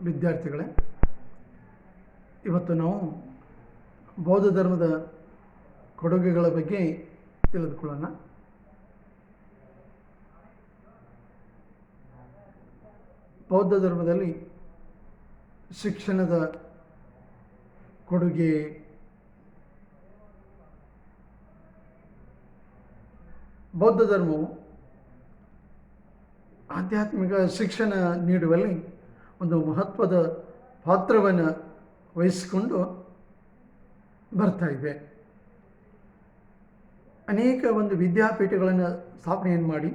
ವಿದ್ಯಾರ್ಥಿಗಳೇ, ಇವತ್ತು ನಾವು ಬೌದ್ಧ ಧರ್ಮದ ಕೊಡುಗೆಗಳ ಬಗ್ಗೆ ತಿಳಿದುಕೊಳ್ಳೋಣ. ಬೌದ್ಧ ಧರ್ಮದಲ್ಲಿ ಶಿಕ್ಷಣದ ಕೊಡುಗೆ ಬೌದ್ಧ ಧರ್ಮವು ಆಧ್ಯಾತ್ಮಿಕ ಶಿಕ್ಷಣ ನೀಡುವಲ್ಲಿ ಒಂದು ಮಹತ್ವದ ಪಾತ್ರವನ್ನು ವಹಿಸಿಕೊಂಡು ಬರ್ತಾ ಇದೆ. ಅನೇಕ ಒಂದು ವಿದ್ಯಾಪೀಠಗಳನ್ನು ಸ್ಥಾಪನೆಯನ್ನು ಮಾಡಿ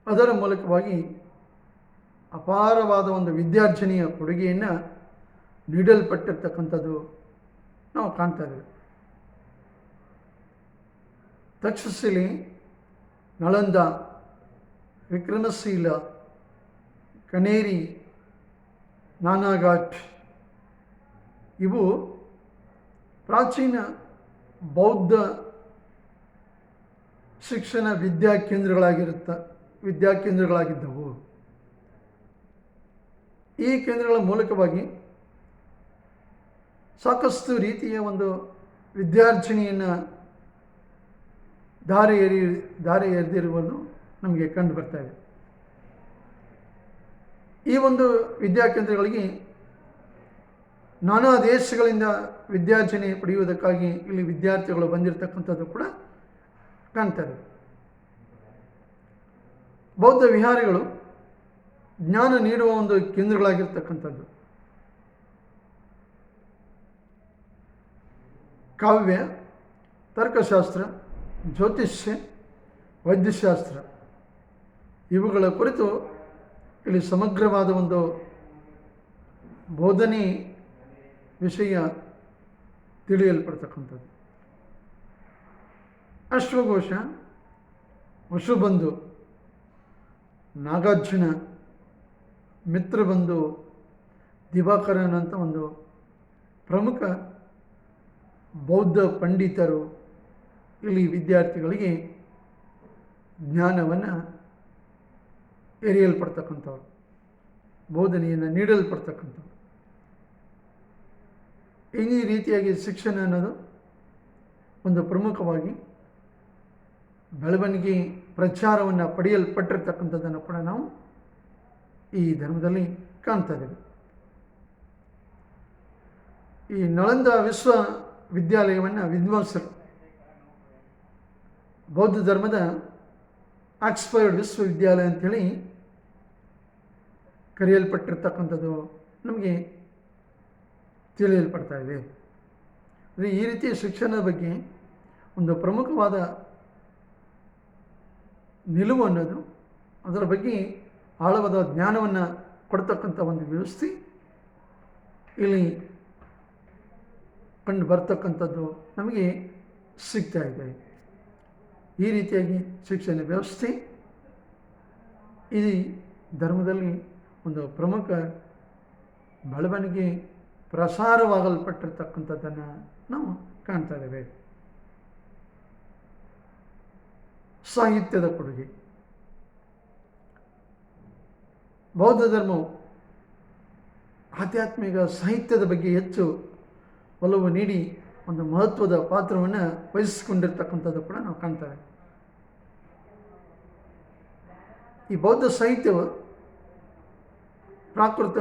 ಅದರ ಮೂಲಕವಾಗಿ ಅಪಾರವಾದ ಒಂದು ವಿದ್ಯಾರ್ಜನೆಯ ಕೊಡುಗೆಯನ್ನು ನೀಡಲ್ಪಟ್ಟಿರ್ತಕ್ಕಂಥದ್ದು ನಾವು ಕಾಣ್ತಾ ಇದ್ದೇವೆ. ತಕ್ಷಶಿಲೆ, ನಳಂದ, ವಿಕ್ರಮಶೀಲ, ಕನೇರಿ, ನಾನಾಘಾಟ್ ಇವು ಪ್ರಾಚೀನ ಬೌದ್ಧ ಶಿಕ್ಷಣ ವಿದ್ಯಾಕೇಂದ್ರಗಳಾಗಿದ್ದವು. ಈ ಕೇಂದ್ರಗಳ ಮೂಲಕವಾಗಿ ಸಾಕಷ್ಟು ರೀತಿಯ ಒಂದು ವಿದ್ಯಾರ್ಜನೆಯನ್ನು ದಾರಿ ಎರೆದಿರುವುದು ನಮಗೆ ಕಂಡು ಬರ್ತಾ ಇದೆ. ಈ ಒಂದು ವಿದ್ಯಾಕೇಂದ್ರಗಳಿಗೆ ನಾನಾ ದೇಶಗಳಿಂದ ವಿದ್ಯಾರ್ಜನೆ ಪಡೆಯುವುದಕ್ಕಾಗಿ ಇಲ್ಲಿ ವಿದ್ಯಾರ್ಥಿಗಳು ಬಂದಿರತಕ್ಕಂಥದ್ದು ಕೂಡ ಕಾಣ್ತಾ ಇದೆ. ಬೌದ್ಧ ವಿಹಾರಗಳು ಜ್ಞಾನ ನೀಡುವ ಒಂದು ಕೇಂದ್ರಗಳಾಗಿರ್ತಕ್ಕಂಥದ್ದು. ಕಾವ್ಯ, ತರ್ಕಶಾಸ್ತ್ರ, ಜ್ಯೋತಿಷ್ಯ, ವೈದ್ಯಶಾಸ್ತ್ರ ಇವುಗಳ ಕುರಿತು ಇಲ್ಲಿ ಸಮಗ್ರವಾದ ಒಂದು ಬೋಧನೆ ವಿಷಯ ತಿಳಿಯಲ್ಪಡ್ತಕ್ಕಂಥದ್ದು. ಅಶ್ವಘೋಷ, ವಸುಬಂಧು, ನಾಗಾರ್ಜುನ, ಮಿತ್ರಬಂಧು, ದಿವಾಕರನ್ ಅಂತ ಒಂದು ಪ್ರಮುಖ ಬೌದ್ಧ ಪಂಡಿತರು ಇಲ್ಲಿ ವಿದ್ಯಾರ್ಥಿಗಳಿಗೆ ಜ್ಞಾನವನ್ನು ಎರೆಯಲ್ಪಡ್ತಕ್ಕಂಥವ್ರು, ಬೋಧನೆಯನ್ನು ನೀಡಲ್ಪಡ್ತಕ್ಕಂಥವ್ರು. ಈ ರೀತಿಯಾಗಿ ಶಿಕ್ಷಣ ಅನ್ನೋದು ಒಂದು ಪ್ರಮುಖವಾಗಿ ಬೆಳವಣಿಗೆ ಪ್ರಚಾರವನ್ನು ಪಡೆಯಲ್ಪಟ್ಟಿರ್ತಕ್ಕಂಥದ್ದನ್ನು ಕೂಡ ನಾವು ಈ ಧರ್ಮದಲ್ಲಿ ಕಾಣ್ತಾ ಇದ್ದೇವೆ. ಈ ನಳಂದ ವಿಶ್ವವಿದ್ಯಾಲಯವನ್ನು ವಿದ್ವಾಂಸರು ಬೌದ್ಧ ಧರ್ಮದ ಆಕ್ಸ್ಫರ್ಡ್ ವಿಶ್ವವಿದ್ಯಾಲಯ ಅಂಥೇಳಿ ಕರೆಯಲ್ಪಟ್ಟಿರ್ತಕ್ಕಂಥದ್ದು ನಮಗೆ ತಿಳಿಯಲ್ಪಡ್ತಾ ಇದೆ. ಈ ರೀತಿಯ ಶಿಕ್ಷಣದ ಬಗ್ಗೆ ಒಂದು ಪ್ರಮುಖವಾದ ನಿಲುವು ಅನ್ನೋದು, ಅದರ ಬಗ್ಗೆ ಆಳವಾದ ಜ್ಞಾನವನ್ನು ಕೊಡ್ತಕ್ಕಂಥ ಒಂದು ವ್ಯವಸ್ಥೆ ಇಲ್ಲಿ ಕಂಡು ಬರ್ತಕ್ಕಂಥದ್ದು ನಮಗೆ ಸಿಗ್ತಾ ಇದೆ. ಈ ರೀತಿಯಾಗಿ ಶಿಕ್ಷಣ ವ್ಯವಸ್ಥೆ ಈ ಧರ್ಮದಲ್ಲಿ ಒಂದು ಪ್ರಮುಖ ಬೆಳವಣಿಗೆ ಪ್ರಸಾರವಾಗಲ್ಪಟ್ಟಿರ್ತಕ್ಕಂಥದ್ದನ್ನು ನಾವು ಕಾಣ್ತಾ ಇದ್ದೇವೆ. ಸಾಹಿತ್ಯದ ಕೊಡುಗೆ. ಬೌದ್ಧ ಧರ್ಮವು ಆಧ್ಯಾತ್ಮಿಕ ಸಾಹಿತ್ಯದ ಬಗ್ಗೆ ಹೆಚ್ಚು ಒಲವು ನೀಡಿ ಒಂದು ಮಹತ್ವದ ಪಾತ್ರವನ್ನು ವಹಿಸಿಕೊಂಡಿರ್ತಕ್ಕಂಥದ್ದು ಕೂಡ ನಾವು ಕಾಣ್ತೇವೆ. ಈ ಬೌದ್ಧ ಸಾಹಿತ್ಯವು ಪ್ರಾಕೃತ,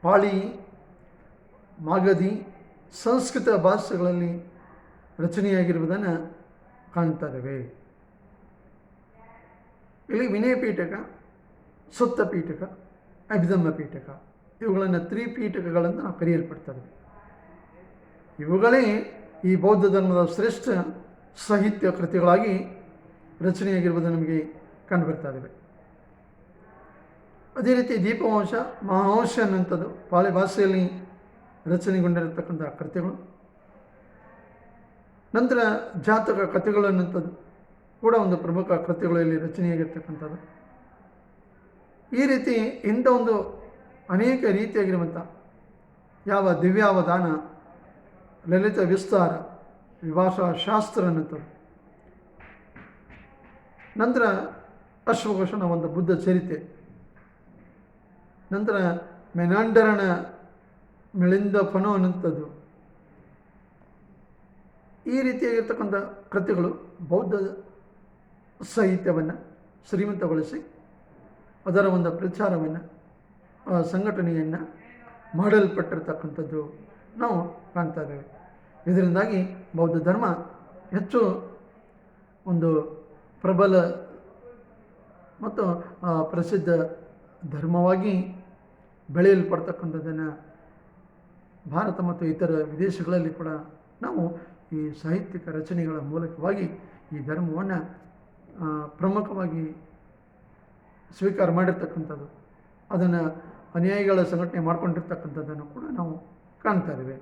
ಪಾಳಿ, ಮಾಗಧಿ, ಸಂಸ್ಕೃತ ಭಾಷೆಗಳಲ್ಲಿ ರಚನೆಯಾಗಿರುವುದನ್ನು ಕಾಣ್ತಾ ಇದ್ದೇವೆ. ಇಲ್ಲಿ ವಿನಯ ಪೀಠಕ, ಸುತ್ತ ಪೀಠಕ, ಅಭಿಧಮ್ಮ ಪೀಠಕ ಇವುಗಳನ್ನು ತ್ರಿಪೀಠಕಗಳನ್ನು ನಾವು ಕರೆಯಲ್ಪಡ್ತೇವೆ. ಇವುಗಳೇ ಈ ಬೌದ್ಧ ಧರ್ಮದ ಶ್ರೇಷ್ಠ ಸಾಹಿತ್ಯ ಕೃತಿಗಳಾಗಿ ರಚನೆಯಾಗಿರುವುದು ನಮಗೆ ಕಂಡುಬರ್ತಾ ಇದ್ದಾವೆ. ಅದೇ ರೀತಿ ದೀಪವಂಶ, ಮಹಾವಂಶ ಅನ್ನುವಂಥದ್ದು ಪಾಳಿ ಭಾಷೆಯಲ್ಲಿ ರಚನೆಗೊಂಡಿರತಕ್ಕಂಥ ಕೃತಿಗಳು. ನಂತರ ಜಾತಕ ಕಥೆಗಳು ಅನ್ನುವಂಥದ್ದು ಕೂಡ ಒಂದು ಪ್ರಮುಖ ಕೃತಿಗಳಲ್ಲಿ ರಚನೆಯಾಗಿರ್ತಕ್ಕಂಥದ್ದು. ಈ ರೀತಿ ಇಂಥ ಒಂದು ಅನೇಕ ರೀತಿಯಾಗಿರುವಂಥ ಯಾವ ದಿವ್ಯಾವಧಾನ, ಲಲಿತ ವಿಸ್ತಾರ, ವಿಭಾಷಾ ಶಾಸ್ತ್ರ ಅನ್ನುವಂಥದ್ದು. ನಂತರ ಅಶ್ವಘೋಷನ ಒಂದು ಬುದ್ಧ ಚರಿತೆ, ನಂತರ ಮೆನಾಂಡರನ ಮಿಳಿಂದ ಫನೋ ಅನ್ನುವಂಥದ್ದು. ಈ ರೀತಿಯಾಗಿರ್ತಕ್ಕಂಥ ಕೃತಿಗಳು ಬೌದ್ಧ ಸಾಹಿತ್ಯವನ್ನು ಶ್ರೀಮಂತಗೊಳಿಸಿ ಅದರ ಒಂದು ಪ್ರಚಾರವನ್ನು ಸಂಘಟನೆಯನ್ನು ಮಾಡಲ್ಪಟ್ಟಿರ್ತಕ್ಕಂಥದ್ದು ನಾವು ಕಾಣ್ತಾ ಇದ್ದೇವೆ. ಇದರಿಂದಾಗಿ ಬೌದ್ಧ ಧರ್ಮ ಹೆಚ್ಚು ಒಂದು ಪ್ರಬಲ ಮತ್ತು ಪ್ರಸಿದ್ಧ ಧರ್ಮವಾಗಿ ಬೆಳೆಯಲ್ಪಡ್ತಕ್ಕಂಥದ್ದನ್ನು ಭಾರತ ಮತ್ತು ಇತರ ವಿದೇಶಗಳಲ್ಲಿ ಕೂಡ ನಾವು ಈ ಸಾಹಿತ್ಯಿಕ ರಚನೆಗಳ ಮೂಲಕವಾಗಿ ಈ ಧರ್ಮವನ್ನು ಪ್ರಮುಖವಾಗಿ ಸ್ವೀಕಾರ ಮಾಡಿರ್ತಕ್ಕಂಥದ್ದು, ಅದನ್ನು ಅನುಯಾಯಿಗಳ ಸಂಘಟನೆ ಮಾಡಿಕೊಂಡಿರ್ತಕ್ಕಂಥದ್ದನ್ನು ಕೂಡ ನಾವು ಕಾಣ್ತಾ ಇದ್ದೇವೆ.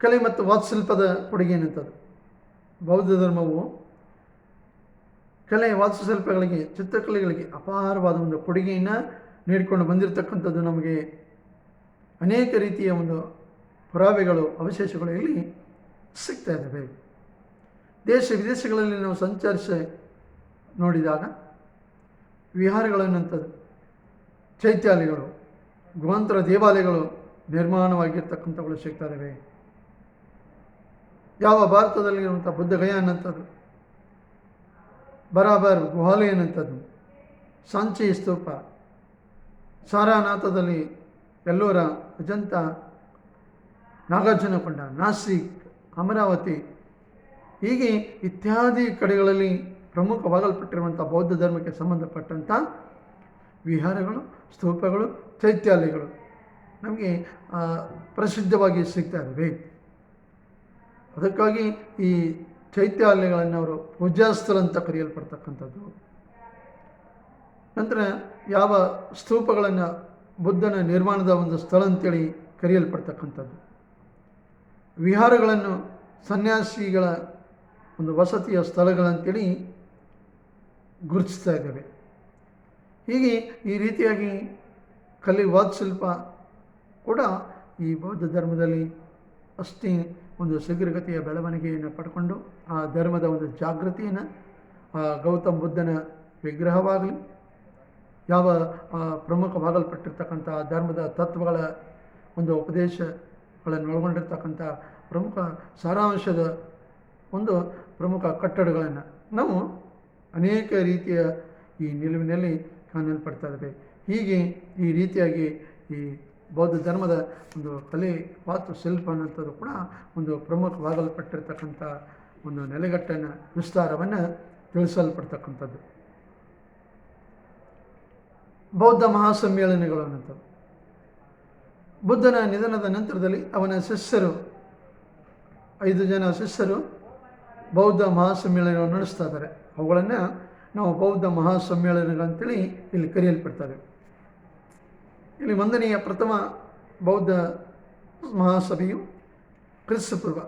ಕಲೆ ಮತ್ತು ವಾಸ್ತುಶಿಲ್ಪದ ಕೊಡುಗೆ ಏನಂಥದ್ದು? ಬೌದ್ಧ ಧರ್ಮವು ಕಲೆ ವಾಸ್ತುಶಿಲ್ಪಗಳಿಗೆ, ಚಿತ್ರಕಲೆಗಳಿಗೆ ಅಪಾರವಾದ ಒಂದು ಕೊಡುಗೆಯನ್ನು ನೀಡಿಕೊಂಡು ಬಂದಿರತಕ್ಕಂಥದ್ದು ನಮಗೆ ಅನೇಕ ರೀತಿಯ ಒಂದು ಪುರಾವೆಗಳು, ಅವಶೇಷಗಳು ಇಲ್ಲಿ ಸಿಗ್ತಾ ಇದ್ದಾವೆ. ದೇಶ ವಿದೇಶಗಳಲ್ಲಿ ನಾವು ಸಂಚರಿಸಿ ನೋಡಿದಾಗ ವಿಹಾರಗಳನ್ನಂಥದ್ದು, ಚೈತ್ಯಾಲಯಗಳು, ಗುಹಾಂತರ ದೇವಾಲಯಗಳು ನಿರ್ಮಾಣವಾಗಿರ್ತಕ್ಕಂಥವುಗಳು ಸಿಗ್ತಾ ಇದ್ದಾವೆ. ಯಾವ ಭಾರತದಲ್ಲಿರುವಂಥ ಬುದ್ಧಗಯಾ ಅನ್ನಂಥದ್ದು, ಬರಾಬರ್ ಗುಹಾಲಯ ಅನ್ನಂಥದ್ದು, ಸಾಂಚಿ ಸ್ತೂಪ, ಸಾರಾನಾಥದಲ್ಲಿ ಎಲ್ಲೋರ, ಅಜಂತ, ನಾಗಾರ್ಜುನಕೊಂಡ, ನಾಸಿಕ್, ಅಮರಾವತಿ, ಹೀಗೆ ಇತ್ಯಾದಿ ಕಡೆಗಳಲ್ಲಿ ಪ್ರಮುಖವಾಗಲ್ಪಟ್ಟಿರುವಂಥ ಬೌದ್ಧ ಧರ್ಮಕ್ಕೆ ಸಂಬಂಧಪಟ್ಟಂಥ ವಿಹಾರಗಳು, ಸ್ತೂಪಗಳು, ಚೈತ್ಯಾಲಯಗಳು ನಮಗೆ ಪ್ರಸಿದ್ಧವಾಗಿ ಸಿಗ್ತಾ ಇದ್ದಾವೆ. ಅದಕ್ಕಾಗಿ ಈ ಚೈತ್ಯಾಲಯಗಳನ್ನು ಅವರು ಪೂಜಾಸ್ಥಳ ಅಂತ ಕರೆಯಲ್ಪಡ್ತಕ್ಕಂಥದ್ದು. ನಂತರ ಯಾವ ಸ್ತೂಪಗಳನ್ನು ಬುದ್ಧನ ನಿರ್ಮಾಣದ ಒಂದು ಸ್ಥಳ ಅಂತೇಳಿ ಕರೆಯಲ್ಪಡ್ತಕ್ಕಂಥದ್ದು, ವಿಹಾರಗಳನ್ನು ಸನ್ಯಾಸಿಗಳ ಒಂದು ವಸತಿಯ ಸ್ಥಳಗಳಂತೇಳಿ ಗುರುತಿಸ್ತಾ ಇದ್ದೇವೆ. ಹೀಗೆ ಈ ರೀತಿಯಾಗಿ ಕಲೆ ವಾಸ್ತುಶಿಲ್ಪ ಕೂಡ ಈ ಬೌದ್ಧ ಧರ್ಮದಲ್ಲಿ ಅಷ್ಟೇ ಒಂದು ಶೀಘ್ರಗತಿಯ ಬೆಳವಣಿಗೆಯನ್ನು ಪಡ್ಕೊಂಡು ಆ ಧರ್ಮದ ಒಂದು ಜಾಗೃತಿಯನ್ನು, ಗೌತಮ ಬುದ್ಧನ ವಿಗ್ರಹವಾಗಲಿ, ಯಾವ ಪ್ರಮುಖವಾಗಲ್ಪಟ್ಟಿರ್ತಕ್ಕಂಥ ಧರ್ಮದ ತತ್ವಗಳ ಒಂದು ಉಪದೇಶಗಳನ್ನು ಒಳಗೊಂಡಿರ್ತಕ್ಕಂಥ ಪ್ರಮುಖ ಸಾರಾಂಶದ ಒಂದು ಪ್ರಮುಖ ಕಟ್ಟಡಗಳನ್ನು ನಾವು ಅನೇಕ ರೀತಿಯ ಈ ನಿಲುವಿನಲ್ಲಿ ಕಾಣಲ್ಪಡ್ತಾ ಇದ್ದೇವೆ. ಹೀಗೆ ಈ ರೀತಿಯಾಗಿ ಈ ಬೌದ್ಧ ಧರ್ಮದ ಒಂದು ಕಲೆ ವಾಸ್ತುಶಿಲ್ಪ ಅನ್ನೋಂಥದ್ದು ಕೂಡ ಒಂದು ಪ್ರಮುಖವಾಗಲ್ಪಟ್ಟಿರ್ತಕ್ಕಂಥ ಒಂದು ನೆಲೆಗಟ್ಟನ್ನು, ವಿಸ್ತಾರವನ್ನು ತಿಳಿಸಲ್ಪಡ್ತಕ್ಕಂಥದ್ದು. ಬೌದ್ಧ ಮಹಾಸಮ್ಮೇಳನಗಳು ಅನ್ನೋಂಥದ್ದು, ಬುದ್ಧನ ನಿಧನದ ನಂತರದಲ್ಲಿ ಅವನ ಶಿಷ್ಯರು 5 ಜನ ಶಿಷ್ಯರು ಬೌದ್ಧ ಮಹಾಸಮ್ಮೇಳನವನ್ನು ನಡೆಸ್ತಾ ಇದ್ದಾರೆ. ಅವುಗಳನ್ನು ನಾವು ಬೌದ್ಧ ಮಹಾಸಮ್ಮೇಳನಗಳಂತೇಳಿ ಇಲ್ಲಿ ಕರೆಯಲ್ಪಡ್ತಾರೆ. ಇಲ್ಲಿ 1ನೆಯ ಪ್ರಥಮ ಬೌದ್ಧ ಮಹಾಸಭೆಯು ಕ್ರಿಸ್ತಪೂರ್ವ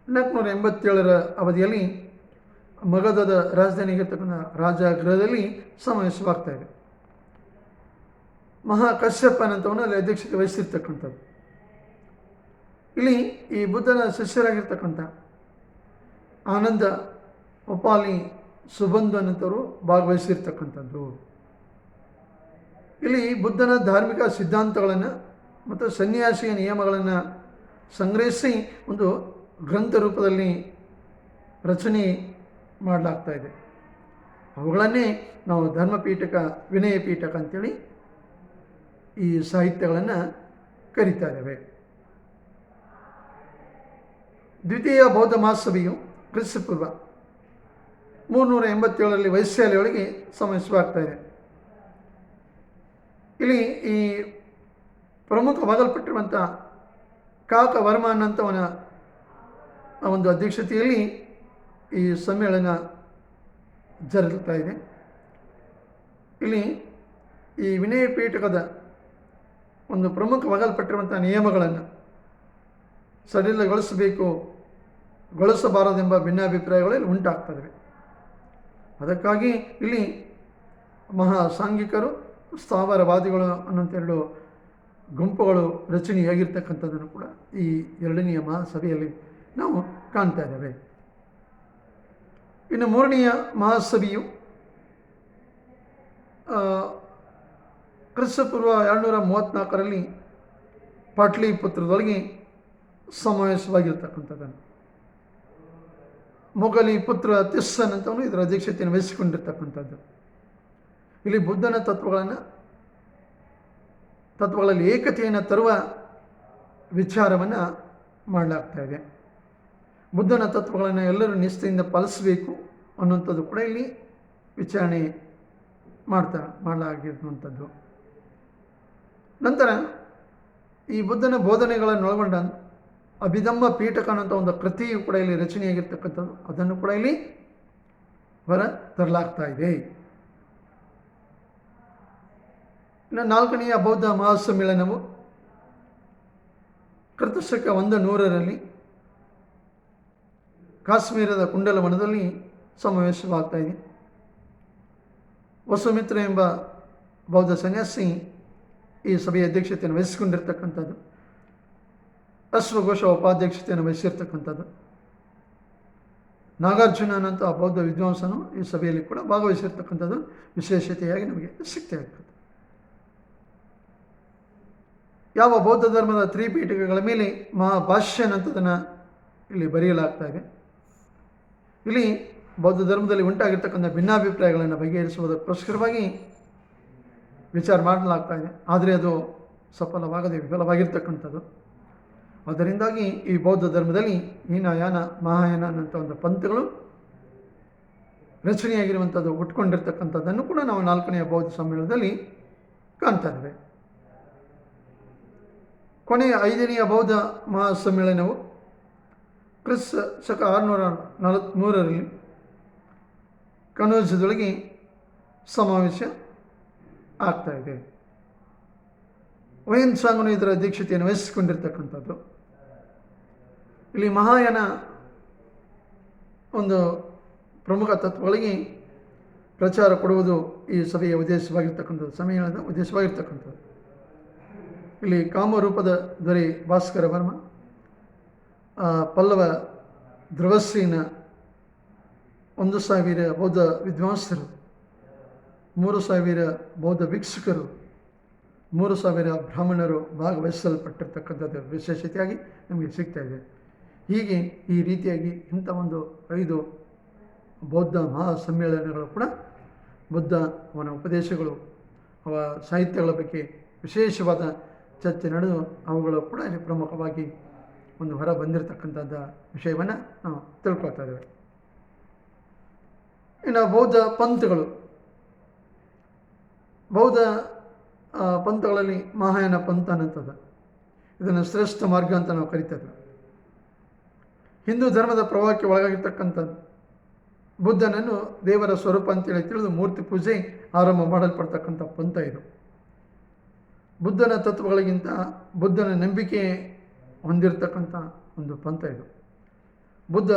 487ರ ಅವಧಿಯಲ್ಲಿ ಮಗಧದ ರಾಜಧಾನಿಗಿರ್ತಕ್ಕಂಥ ರಾಜಗೃಹದಲ್ಲಿ ಸಮಾವೇಶವಾಗ್ತಾ ಇದೆ. ಮಹಾಕಶ್ಯಪನಂತವನು ಅಲ್ಲಿ ಅಧ್ಯಕ್ಷತೆ ವಹಿಸಿರ್ತಕ್ಕಂಥದ್ದು. ಇಲ್ಲಿ ಈ ಬುದ್ಧನ ಶಿಷ್ಯರಾಗಿರ್ತಕ್ಕಂಥ ಆನಂದ, ಉಪಾಲಿ, ಸುಬಂಧು ಅನ್ನಂಥವರು ಭಾಗವಹಿಸಿರ್ತಕ್ಕಂಥದ್ದು. ಇಲ್ಲಿ ಬುದ್ಧನ ಧಾರ್ಮಿಕ ಸಿದ್ಧಾಂತಗಳನ್ನು ಮತ್ತು ಸನ್ಯಾಸಿಯ ನಿಯಮಗಳನ್ನು ಸಂಗ್ರಹಿಸಿ ಒಂದು ಗ್ರಂಥ ರೂಪದಲ್ಲಿ ರಚನೆ ಮಾಡಲಾಗ್ತಾ ಇದೆ. ಅವುಗಳನ್ನೇ ನಾವು ಧರ್ಮಪೀಠಕ, ವಿನಯ ಪೀಠಕ ಅಂಥೇಳಿ ಈ ಸಾಹಿತ್ಯಗಳನ್ನು ಕರೀತಾ ಇದ್ದೇವೆ. ದ್ವಿತೀಯ ಬೌದ್ಧ ಮಹಾಸಭೆಯು ಕ್ರಿಸ್ತಪೂರ್ವ 387ರಲ್ಲಿ ವೈಶಾಲಿಯೊಳಗೆ ಸಮಾವೇಶವಾಗ್ತಾ ಇದೆ. ಇಲ್ಲಿ ಈ ಪ್ರಮುಖವಾಗಲ್ಪಟ್ಟಿರುವಂಥ ಕಾಕವರ್ಮ ಅನ್ನಂಥವನ ಒಂದು ಅಧ್ಯಕ್ಷತೆಯಲ್ಲಿ ಈ ಸಮ್ಮೇಳನ ಜರುಗುತ್ತಾ ಇದೆ. ಇಲ್ಲಿ ಈ ವಿನಯ ಪೀಠಕದ ಒಂದು ಪ್ರಮುಖವಾಗಲ್ಪಟ್ಟಿರುವಂಥ ನಿಯಮಗಳನ್ನು ಸಡಿಲಗೊಳಿಸಬೇಕು, ಗೊಳಿಸಬಾರದೆಂಬ ಭಿನ್ನಾಭಿಪ್ರಾಯಗಳಲ್ಲಿ ಉಂಟಾಗ್ತವೆ. ಅದಕ್ಕಾಗಿ ಇಲ್ಲಿ ಮಹಾಸಾಂಘಿಕರು, ಸ್ಥಾವರವಾದಿಗಳು ಅನ್ನೋಂಥ 2 ಗುಂಪುಗಳು ರಚನೆಯಾಗಿರ್ತಕ್ಕಂಥದ್ದನ್ನು ಕೂಡ ಈ 2ನೆಯ ಮಹಾಸಭೆಯಲ್ಲಿ ನಾವು ಕಾಣ್ತಾ ಇದ್ದೇವೆ. ಇನ್ನು 3ನೆಯ ಮಹಾಸಭೆಯು ಕ್ರಿಸ್ತಪೂರ್ವ 234ರಲ್ಲಿ ಪಾಟ್ಲಿಪುತ್ರದೊಳಗೆ ಸಮಾವೇಶವಾಗಿರ್ತಕ್ಕಂಥದ್ದನ್ನು ಮೊಘಲಿ ಪುತ್ರ ತಿಸ್ಸನ್ ಅಂತವನು ಇದರ ಅಧ್ಯಕ್ಷತೆಯನ್ನು ವಹಿಸಿಕೊಂಡಿರ್ತಕ್ಕಂಥದ್ದು. ಇಲ್ಲಿ ಬುದ್ಧನ ತತ್ವಗಳಲ್ಲಿ ಏಕತೆಯನ್ನು ತರುವ ವಿಚಾರವನ್ನು ಮಾಡಲಾಗ್ತಾ ಇದೆ. ಬುದ್ಧನ ತತ್ವಗಳನ್ನು ಎಲ್ಲರೂ ನಿಷ್ಠೆಯಿಂದ ಪಾಲಿಸಬೇಕು ಅನ್ನುವಂಥದ್ದು ಕೂಡ ಇಲ್ಲಿ ವಿಚಾರಣೆ ಮಾಡಲಾಗಿರುವಂಥದ್ದು. ನಂತರ ಈ ಬುದ್ಧನ ಬೋಧನೆಗಳನ್ನೊಳಗೊಂಡ ಅಭಿಧಮ್ಮ ಪೀಠಕ ಅನ್ನೋಂಥ ಒಂದು ಕೃತಿಯು ಕೂಡ ಇಲ್ಲಿ ರಚನೆಯಾಗಿರ್ತಕ್ಕಂಥದ್ದು, ಅದನ್ನು ಕೂಡ ಇಲ್ಲಿ ಹೊರ ತರಲಾಗ್ತಾ ಇದೆ. ಇನ್ನು 4ನೆಯ ಬೌದ್ಧ ಮಹಾಸಮ್ಮೇಳನವು ಕ್ರಿಸ್ತಶಕ 100ರಲ್ಲಿ ಕಾಶ್ಮೀರದ ಕುಂಡಲವನದಲ್ಲಿ ಸಮಾವೇಶವಾಗ್ತಾ ಇದೆ. ವಸುಮಿತ್ರ ಎಂಬ ಬೌದ್ಧ ಸನ್ಯಾಸಿ ಈ ಸಭೆಯ ಅಧ್ಯಕ್ಷತೆಯನ್ನು ವಹಿಸಿಕೊಂಡಿರ್ತಕ್ಕಂಥದ್ದು. ಅಶ್ವಘೋಷ ಉಪಾಧ್ಯಕ್ಷತೆಯನ್ನು ವಹಿಸಿರ್ತಕ್ಕಂಥದ್ದು. ನಾಗಾರ್ಜುನ ಅನ್ನೋಂಥ ಬೌದ್ಧ ವಿದ್ವಾಂಸನು ಈ ಸಭೆಯಲ್ಲಿ ಕೂಡ ಭಾಗವಹಿಸಿರ್ತಕ್ಕಂಥದ್ದು ವಿಶೇಷತೆಯಾಗಿ ನಮಗೆ ಸಿಗ್ತಾ ಇರ್ತದೆ. ಯಾವ ಬೌದ್ಧ ಧರ್ಮದ ತ್ರಿಪೀಠಿಕೆಗಳ ಮೇಲೆ ಮಹಾಭಾಷ್ಯ ಅನ್ನೋಂಥದ್ದನ್ನು ಇಲ್ಲಿ ಬರೆಯಲಾಗ್ತಾ ಇದೆ. ಇಲ್ಲಿ ಬೌದ್ಧ ಧರ್ಮದಲ್ಲಿ ಉಂಟಾಗಿರ್ತಕ್ಕಂಥ ಭಿನ್ನಾಭಿಪ್ರಾಯಗಳನ್ನು ಬಗೆಹರಿಸುವುದಕ್ಕೋಸ್ಕರವಾಗಿ ವಿಚಾರ ಮಾಡಲಾಗ್ತಾ ಇದೆ. ಆದರೆ ಅದು ಸಫಲವಾಗದೆ ವಿಫಲವಾಗಿರ್ತಕ್ಕಂಥದ್ದು. ಅದರಿಂದಾಗಿ ಈ ಬೌದ್ಧ ಧರ್ಮದಲ್ಲಿ ಹೀನಯಾನ ಮಹಾಯಾನ ಅನ್ನೋಂಥ ಒಂದು ಪಂಥಗಳು ರಚನೆಯಾಗಿರುವಂಥದ್ದು ಉಟ್ಕೊಂಡಿರ್ತಕ್ಕಂಥದ್ದನ್ನು ಕೂಡ ನಾವು 4ನೆಯ ಬೌದ್ಧ ಸಮ್ಮೇಳನದಲ್ಲಿ ಕಾಣ್ತಾ ಇದ್ದೇವೆ. ಕೊನೆಯ 5ನೆಯ ಬೌದ್ಧ ಮಹಾಸಮ್ಮೇಳನವು ಕ್ರಿಸ್ತಶಕ 643ರಲ್ಲಿ ಕನೋಜದೊಳಗೆ ಸಮಾವೇಶ ಆಗ್ತಾ ಇದೆ. ವಯನ್ ಸಾಂಗನು ಇದರ ಅಧ್ಯಕ್ಷತೆಯನ್ನು ವಹಿಸಿಕೊಂಡಿರ್ತಕ್ಕಂಥದ್ದು. ಇಲ್ಲಿ ಮಹಾಯಾನ ಒಂದು ಪ್ರಮುಖ ತತ್ವಗಳಿಗೆ ಪ್ರಚಾರ ಕೊಡುವುದು ಈ ಸಭೆಯ ಉದ್ದೇಶವಾಗಿರ್ತಕ್ಕಂಥದ್ದು, ಸಮ್ಮೇಳನದ ಉದ್ದೇಶವಾಗಿರ್ತಕ್ಕಂಥದ್ದು. ಇಲ್ಲಿ ಕಾಮರೂಪದ ದೊರೆ ಭಾಸ್ಕರ ವರ್ಮ, ಪಲ್ಲವ ಧ್ರುವಸೇನ, 1,000 ಬೌದ್ಧ ವಿದ್ವಾಂಸರು, 3,000 ಬೌದ್ಧ ಭಿಕ್ಷುಕರು, 3,000 ಬ್ರಾಹ್ಮಣರು ಭಾಗವಹಿಸಲ್ಪಟ್ಟಿರ್ತಕ್ಕಂಥದ್ದು ವಿಶೇಷತೆಯಾಗಿ ನಮಗೆ ಸಿಗ್ತಾ ಇದೆ. ಹೀಗೆ ಈ ರೀತಿಯಾಗಿ ಇಂಥ ಒಂದು 5 ಬೌದ್ಧ ಮಹಾ ಸಮ್ಮೇಳನಗಳು ಕೂಡ ಬುದ್ಧ, ಅವನ ಉಪದೇಶಗಳು, ಅವ ಸಾಹಿತ್ಯಗಳ ಬಗ್ಗೆ ವಿಶೇಷವಾದ ಚರ್ಚೆ ನಡೆದು ಅವುಗಳು ಕೂಡ ಇಲ್ಲಿ ಪ್ರಮುಖವಾಗಿ ಒಂದು ಹೊರ ಬಂದಿರತಕ್ಕಂಥದ್ದ ವಿಷಯವನ್ನು ನಾವು ತಿಳ್ಕೊಳ್ತಾ ಇದ್ದೇವೆ. ಇನ್ನು ಬೌದ್ಧ ಪಂಥಗಳು, ಬೌದ್ಧ ಪಂಥಗಳಲ್ಲಿ ಮಹಾಯಾನ ಪಂಥ ಅನ್ನಂಥದ್ದು, ಇದನ್ನು ಶ್ರೇಷ್ಠ ಮಾರ್ಗ ಅಂತ ನಾವು ಕರಿತಾ ಇದ್ದೇವೆ. ಹಿಂದೂ ಧರ್ಮದ ಪ್ರವಾಹಕ್ಕೆ ಒಳಗಾಗಿರ್ತಕ್ಕಂಥದ್ದು. ಬುದ್ಧನನ್ನು ದೇವರ ಸ್ವರೂಪ ಅಂತೇಳಿ ತಿಳಿದು ಮೂರ್ತಿ ಪೂಜೆ ಆರಂಭ ಮಾಡಲ್ಪಡ್ತಕ್ಕಂಥ ಪಂಥ ಇದು. ಬುದ್ಧನ ತತ್ವಗಳಿಗಿಂತ ಬುದ್ಧನ ನಂಬಿಕೆ ಹೊಂದಿರತಕ್ಕಂಥ ಒಂದು ಪಂಥ ಇದು. ಬುದ್ಧ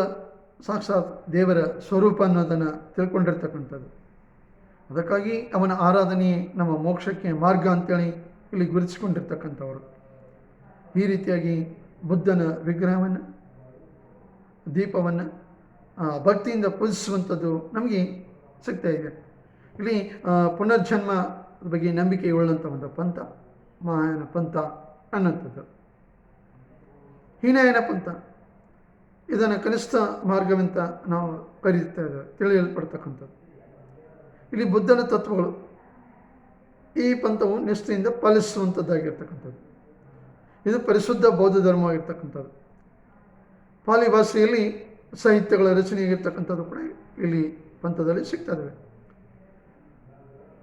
ಸಾಕ್ಷಾತ್ ದೇವರ ಸ್ವರೂಪ ಅನ್ನೋದನ್ನು ತಿಳ್ಕೊಂಡಿರ್ತಕ್ಕಂಥದ್ದು. ಅದಕ್ಕಾಗಿ ಅವನ ಆರಾಧನೆ ನಮ್ಮ ಮೋಕ್ಷಕ್ಕೆ ಮಾರ್ಗ ಅಂತೇಳಿ ಇಲ್ಲಿ ಗುರುತಿಸಿಕೊಂಡಿರ್ತಕ್ಕಂಥವರು. ಈ ರೀತಿಯಾಗಿ ಬುದ್ಧನ ವಿಗ್ರಹವನ್ನು, ದೀಪವನ್ನು ಭಕ್ತಿಯಿಂದ ಪೂಜಿಸುವಂಥದ್ದು ನಮಗೆ ಸಿಗ್ತಾ ಇದೆ. ಇಲ್ಲಿ ಪುನರ್ಜನ್ಮ ಬಗ್ಗೆ ನಂಬಿಕೆ ಉಳ್ಳಂಥ ಒಂದು ಪಂಥ ಮಹಾಯಾನ ಪಂಥ ಅನ್ನೋಂಥದ್ದು. ಹೀನಯಾನ ಪಂಥ, ಇದನ್ನು ಕನಿಷ್ಠ ಮಾರ್ಗವೆಂತ ನಾವು ಕರೀತಾ ಇದ್ದೇವೆ, ತಿಳಿಯಲ್ಪಡ್ತಕ್ಕಂಥದ್ದು. ಇಲ್ಲಿ ಬುದ್ಧನ ತತ್ವಗಳು, ಈ ಪಂಥವು ನಿಷ್ಠೆಯಿಂದ ಪಾಲಿಸುವಂಥದ್ದಾಗಿರ್ತಕ್ಕಂಥದ್ದು. ಇದು ಪರಿಶುದ್ಧ ಬೌದ್ಧ ಧರ್ಮವಾಗಿರ್ತಕ್ಕಂಥದ್ದು. ಪಾಲಿ ಭಾಷೆಯಲ್ಲಿ ಸಾಹಿತ್ಯಗಳ ರಚನೆಯಾಗಿರ್ತಕ್ಕಂಥದ್ದು ಕೂಡ ಇಲ್ಲಿ ಪಂಥದಲ್ಲಿ ಸಿಗ್ತಾ ಇದ್ದಾವೆ.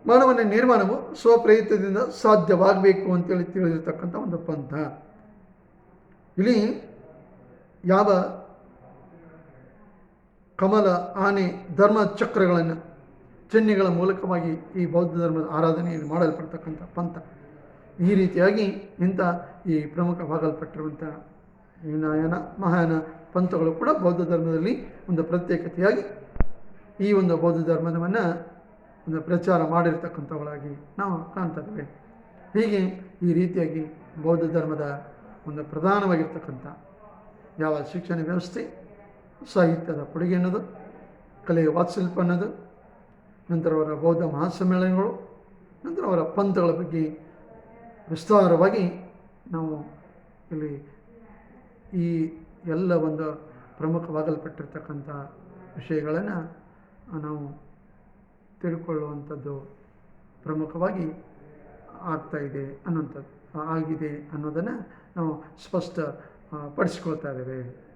ಮಾನವನ ನಿರ್ಮಾಣವು ಸ್ವಪ್ರಯತ್ನದಿಂದ ಸಾಧ್ಯವಾಗಬೇಕು ಅಂತೇಳಿ ತಿಳಿದಿರ್ತಕ್ಕಂಥ ಒಂದು ಪಂಥ. ಇಲ್ಲಿ ಯಾವ ಕಮಲ, ಆನೆ, ಧರ್ಮ ಚಕ್ರಗಳನ್ನು, ಚಿಹ್ನೆಗಳ ಮೂಲಕವಾಗಿ ಈ ಬೌದ್ಧ ಧರ್ಮದ ಆರಾಧನೆಯನ್ನು ಮಾಡಲ್ಪಡ್ತಕ್ಕಂಥ ಪಂಥ. ಈ ರೀತಿಯಾಗಿ ಇಂಥ ಈ ಪ್ರಮುಖವಾಗಲ್ಪಟ್ಟಿರುವಂಥ ಹೀನಯಾನ ಮಹಾಯಾನ ಪಂಥಗಳು ಕೂಡ ಬೌದ್ಧ ಧರ್ಮದಲ್ಲಿ ಒಂದು ಪ್ರತ್ಯೇಕತೆಯಾಗಿ ಈ ಒಂದು ಬೌದ್ಧ ಧರ್ಮವನ್ನು ಒಂದು ಪ್ರಚಾರ ಮಾಡಿರ್ತಕ್ಕಂಥವುಗಳಾಗಿ ನಾವು ಕಾಣ್ತಾ ಇದ್ದೇವೆ. ಹೀಗೆ ಈ ರೀತಿಯಾಗಿ ಬೌದ್ಧ ಧರ್ಮದ ಒಂದು ಪ್ರಧಾನವಾಗಿರ್ತಕ್ಕಂಥ ಯಾವ ಶಿಕ್ಷಣ ವ್ಯವಸ್ಥೆ, ಸಾಹಿತ್ಯದ ಕೊಡುಗೆ ಅನ್ನೋದು, ಕಲೆಯ ವಾಸ್ತುಶಿಲ್ಪ ಅನ್ನೋದು, ನಂತರ ಅವರ ಬೌದ್ಧ ಮಹಾಸಮ್ಮೇಳನಗಳು, ನಂತರ ಅವರ ಪಂಥಗಳ ಬಗ್ಗೆ ವಿಸ್ತಾರವಾಗಿ ನಾವು ಇಲ್ಲಿ ಈ ಎಲ್ಲ ಒಂದು ಪ್ರಮುಖವಾಗಲ್ಪಟ್ಟಿರ್ತಕ್ಕಂಥ ವಿಷಯಗಳನ್ನು ನಾವು ತಿಳ್ಕೊಳ್ಳುವಂಥದ್ದು ಪ್ರಮುಖವಾಗಿ ಆಗ್ತಾಯಿದೆ ಆಗಿದೆ ಅನ್ನೋದನ್ನು ನಾವು ಪಡಿಸ್ಕೊಳ್ತಾ ಇದ್ದೇವೆ.